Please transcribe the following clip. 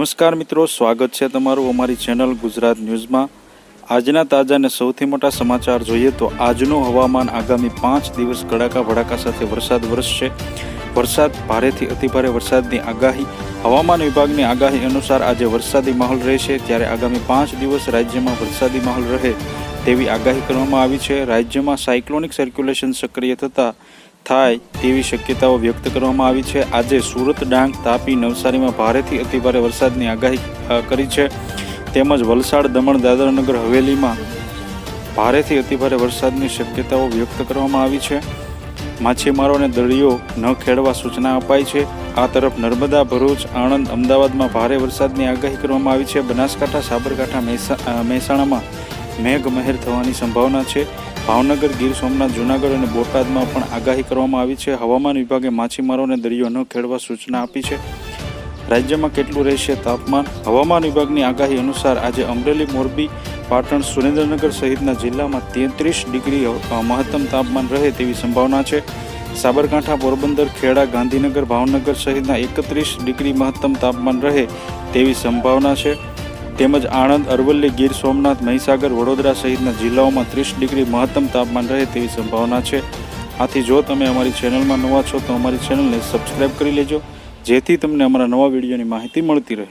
નમસ્કાર મિત્રો, સ્વાગત છે તમારું અમારી ચેનલ ગુજરાત ન્યૂઝમાં। આજના તાજા અને સૌથી મોટા સમાચાર જોઈએ તો આજનું હવામાન આગામી 5 દિવસ કડાકા ભડાકા સાથે વરસાદ વરસશે। વરસાદ ભારેથી અતિભારે વરસાદની આગાહી। હવામાન વિભાગની આગાહી અનુસાર આજે વરસાદી માહોલ રહેશે, ત્યારે આગામી 5 દિવસ રાજ્યમાં વરસાદી માહોલ રહે તેવી આગાહી કરવામાં આવી છે। રાજ્યમાં સાયક્લોનિક સર્ક્યુલેશન સક્રિય થાય તેવી શક્યતાઓ વ્યક્ત કરવામાં આવી છે। આજે સુરત, ડાંગ, તાપી, નવસારીમાં ભારેથી અતિભારે વરસાદની આગાહી કરી છે, તેમજ વલસાડ, દમણ, દાદરા નગર હવેલીમાં ભારેથી અતિભારે વરસાદની શક્યતાઓ વ્યક્ત કરવામાં આવી છે। માછીમારોને દરિયો ન ખેડવા સૂચના અપાઈ છે। આ તરફ નર્મદા, ભરૂચ, આણંદ, અમદાવાદમાં ભારે વરસાદની આગાહી કરવામાં આવી છે। બનાસકાંઠા, સાબરકાંઠા, મહેસાણામાં મેઘમહેર થવાની સંભાવના છે। ભાવનગર, ગીર સોમનાથ, જૂનાગઢ અને બોટાદમાં પણ આગાહી કરવામાં આવી છે। હવામાન વિભાગે માછીમારોને દરિયો ન ખેડવા સૂચના આપી છે। રાજ્યમાં કેટલું રહેશે તાપમાન? હવામાન વિભાગની આગાહી અનુસાર આજે અમરેલી, મોરબી, પાટણ, સુરેન્દ્રનગર સહિતના જિલ્લામાં 33 ડિગ્રી મહત્તમ તાપમાન રહે તેવી સંભાવના છે। સાબરકાંઠા, પોરબંદર, ખેડા, ગાંધીનગર, ભાવનગર સહિતના 31 ડિગ્રી મહત્તમ તાપમાન રહે તેવી સંભાવના છે। તેમજ આણંદ, અરવલ્લી, ગીર સોમનાથ, મહીસાગર, વડોદરા સહિતના જિલ્લાઓમાં 30 ડિગ્રી મહત્તમ તાપમાન રહે તેવી સંભાવના છે। આથી જો તમે અમારી ચેનલમાં નવા છો તો અમારી ચેનલને સબસ્ક્રાઇબ કરી લેજો, જેથી તમને અમારા નવા વિડીયોની માહિતી મળતી રહે।